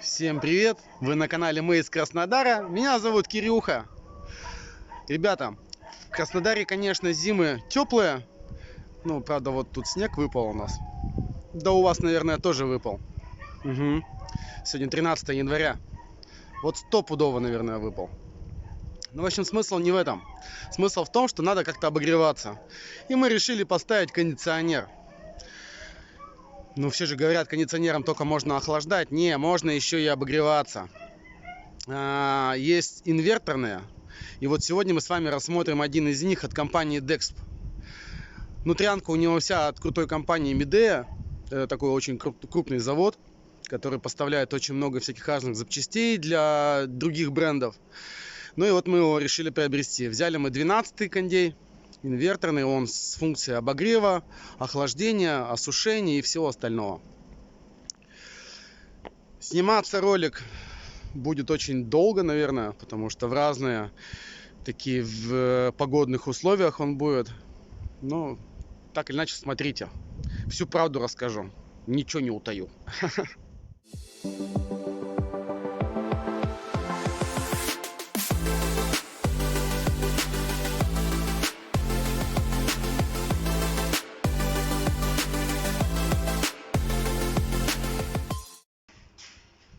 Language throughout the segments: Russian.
Всем привет! Вы на канале Мы из Краснодара. Меня зовут Кирюха. Ребята, в Краснодаре, конечно, зимы теплые. Ну, правда, вот тут снег выпал у нас. Да у вас, наверное, тоже выпал. Угу. Сегодня 13 января. Вот стопудово, наверное, выпал. Ну, в общем, смысл не в этом. Смысл в том, что надо как-то обогреваться. И мы решили поставить кондиционер. Ну, все же говорят, кондиционером только можно охлаждать. Не, можно еще и обогреваться. Есть инверторные. И вот сегодня мы с вами рассмотрим один из них от компании Dexp. Внутрянка у него вся от крутой компании Midea. Это такой очень крупный завод, который поставляет очень много всяких разных запчастей для других брендов. Ну и вот мы его решили приобрести. Взяли мы 12-й кондей. Инверторный, он с функцией обогрева, охлаждения, осушения и всего остального. Сниматься ролик будет очень долго, наверное, потому что в разные такие в погодных условиях он будет. Но так или иначе, смотрите. Всю правду расскажу. Ничего не утаю.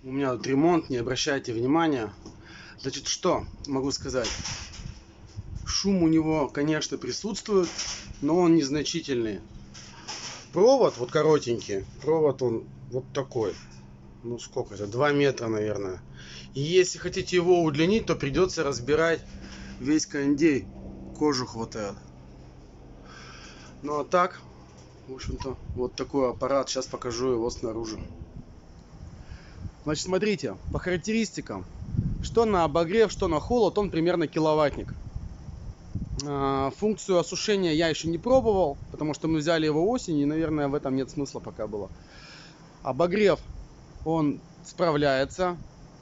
У меня тут ремонт, не обращайте внимания. Значит, что могу сказать? Шум у него, конечно, присутствует, но он незначительный. Провод вот коротенький, провод он вот такой. Ну сколько это? 2 метра, наверное. И если хотите его удлинить, то придется разбирать весь кондей. Кожух хватает. Ну а так, в общем-то, вот такой аппарат. Сейчас покажу его снаружи. Значит, смотрите, по характеристикам, что на обогрев, что на холод, он примерно киловаттник. Функцию осушения я еще не пробовал, потому что мы взяли его осенью, и, наверное, в этом нет смысла пока было. Обогрев, он справляется.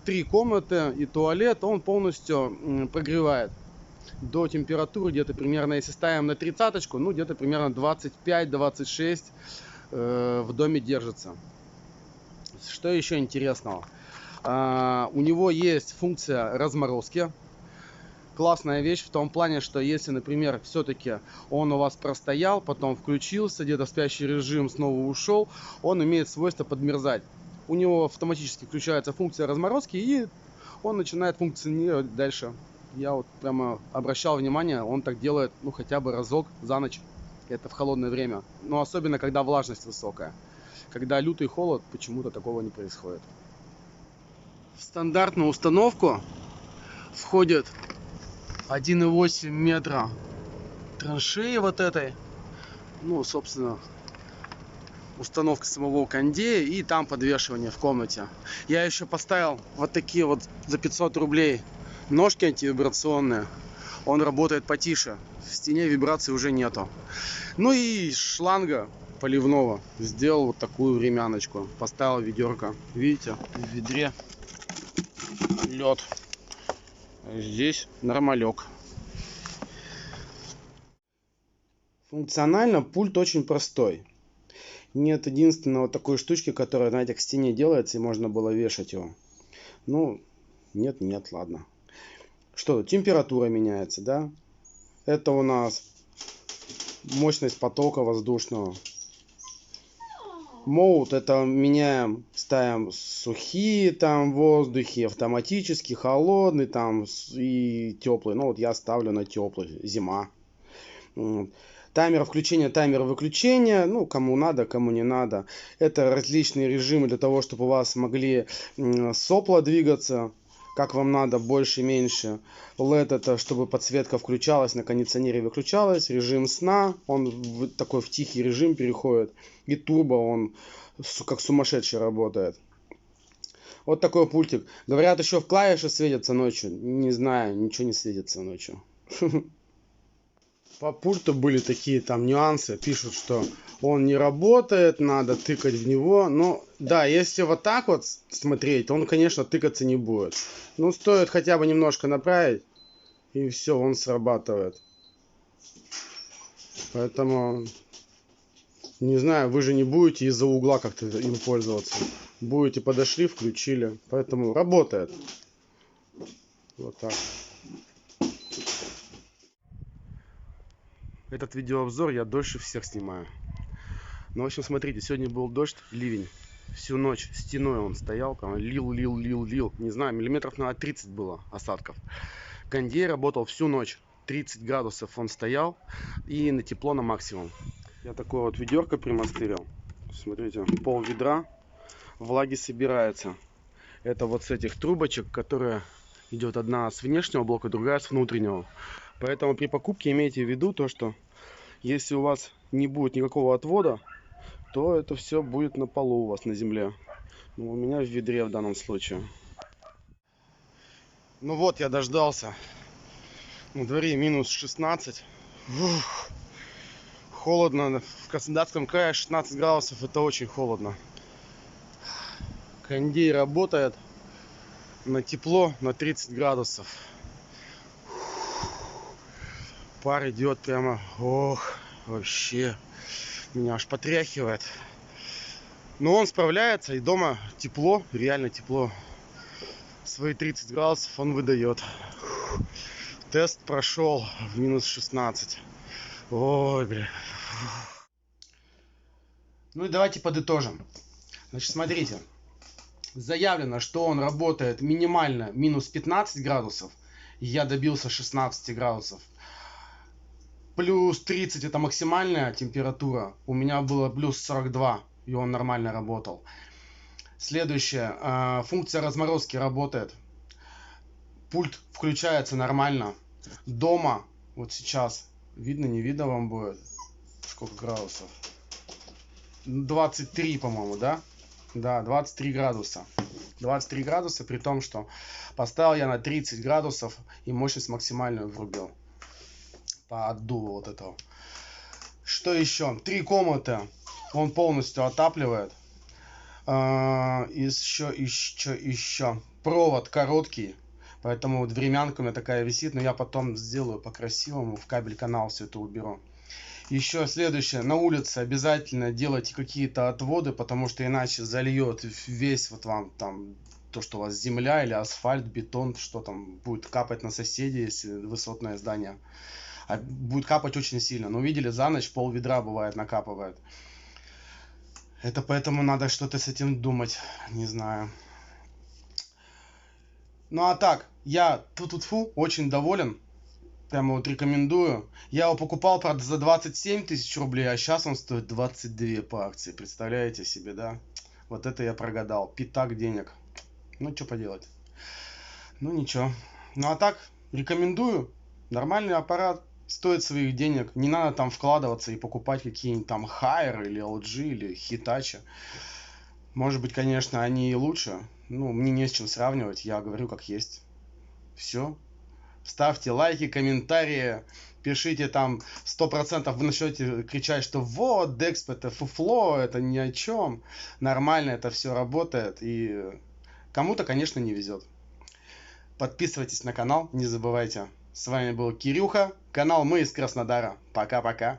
3 комнаты и туалет, он полностью прогревает. До температуры где-то примерно, если ставим на 30-очку, ну где-то примерно 25-26 в доме держится. Что еще интересного? У него есть функция разморозки. Классная вещь в том плане, что если, например, все-таки он у вас простоял, потом включился, где-то в спящий режим, снова ушел, он имеет свойство подмерзать. У него автоматически включается функция разморозки, и он начинает функционировать дальше. Я вот прямо обращал внимание, он так делает, ну, хотя бы разок за ночь. Это в холодное время. Но особенно, когда влажность высокая. Когда лютый холод, почему-то такого не происходит. В стандартную установку входит 1,8 метра траншеи вот этой. Ну, собственно, установка самого кондея и там подвешивание в комнате. Я еще поставил вот такие вот за 500 рублей ножки антивибрационные. Он работает потише. В стене вибраций уже нету. Ну и шланга поливного. Сделал вот такую времяночку. Поставил ведерко. Видите, в ведре лед. Здесь нормалек. Функционально пульт очень простой. Нет единственного такой штучки, которая, знаете, к стене делается и можно было вешать его. Ну, нет, ладно. Что, температура меняется, да? Это у нас мощность потока воздушного. Mode это меняем, ставим сухие там воздухи, автоматически, холодный там и теплый. Ну вот я ставлю на теплый, зима. Таймер включения, таймер выключения, ну кому надо, кому не надо. Это различные режимы для того, чтобы у вас могли сопла двигаться, как вам надо, больше, меньше. LED это чтобы подсветка включалась, на кондиционере выключалась. Режим сна, он такой в тихий режим переходит. И турбо, он как сумасшедший работает. Вот такой пультик. Говорят, еще в клавиши светятся ночью. Не знаю, ничего не светится ночью. По пульту были такие там нюансы. Пишут, что он не работает, надо тыкать в него. Ну, да, если вот так вот смотреть, то он, конечно, тыкаться не будет. Ну, стоит хотя бы немножко направить, и все, он срабатывает. Поэтому, не знаю, вы же не будете из-за угла как-то им пользоваться. Будете подошли, включили. Поэтому работает. Вот так. Этот видеообзор я дольше всех снимаю. Ну, в общем, смотрите, сегодня был дождь, ливень. Всю ночь стеной он стоял, там лил. Не знаю, миллиметров на 30 было осадков. Кондей работал всю ночь. 30 градусов он стоял и на тепло на максимум. Я такое вот ведерко примастырил. Смотрите, пол ведра влаги собирается. Это вот с этих трубочек, которые идет одна с внешнего блока, другая с внутреннего. Поэтому при покупке имейте в виду то, что если у вас не будет никакого отвода, то это все будет на полу у вас на земле. Ну, у меня в ведре в данном случае. Ну вот, я дождался. На дворе минус 16. Ух, холодно. В Краснодарском крае 16 градусов. Это очень холодно. Кондей работает на тепло на 30 градусов. Пар идет прямо. Ох, вообще. Меня аж потряхивает. Но он справляется. И дома тепло. Реально тепло. Свои 30 градусов он выдает. Тест прошел в минус 16. Ой, бля. Ну и давайте подытожим. Значит, смотрите. Заявлено, что он работает минимально минус 15 градусов. И я добился 16 градусов. Плюс 30 это максимальная температура. У меня было плюс 42. И он нормально работал. Следующее. Функция разморозки работает. Пульт включается нормально. Дома, вот сейчас, видно, не видно вам будет, сколько градусов? 23, по-моему, да? Да, 23 градуса. 23 градуса, при том, что поставил я на 30 градусов и мощность максимальную врубил. По отдуву вот этого. Что еще? 3 комнаты он полностью отапливает. Еще. Провод короткий. Поэтому вот времянка у меня такая висит, но я потом сделаю по-красивому, в кабель канал все это уберу. Еще следующее, на улице обязательно делайте какие-то отводы, потому что иначе зальет весь вот вам там, то, что у вас земля или асфальт, бетон, что там будет капать на соседей, если высотное здание. А будет капать очень сильно. Но видели, за ночь пол ведра бывает накапывает. Это поэтому надо что-то с этим думать, не знаю. Ну а так, я тьфу-тьфу очень доволен. Прямо вот рекомендую. Я его покупал, правда, за 27 тысяч рублей, а сейчас он стоит 22 по акции. Представляете себе, да? Вот это я прогадал. Пятак денег. Ну, что поделать. Ну, ничего. Ну, а так, рекомендую. Нормальный аппарат. Стоит своих денег. Не надо там вкладываться и покупать какие-нибудь там Haier или LG или Hitachi. Может быть, конечно, они и лучше. Ну, мне не с чем сравнивать. Я говорю, как есть. Все. Ставьте лайки, комментарии. Пишите там 100%. Вы начнете кричать, что вот, Dexp это фуфло, это ни о чем. Нормально это все работает. И кому-то, конечно, не везет. Подписывайтесь на канал, не забывайте. С вами был Кирюха, канал Мы из Краснодара. Пока-пока.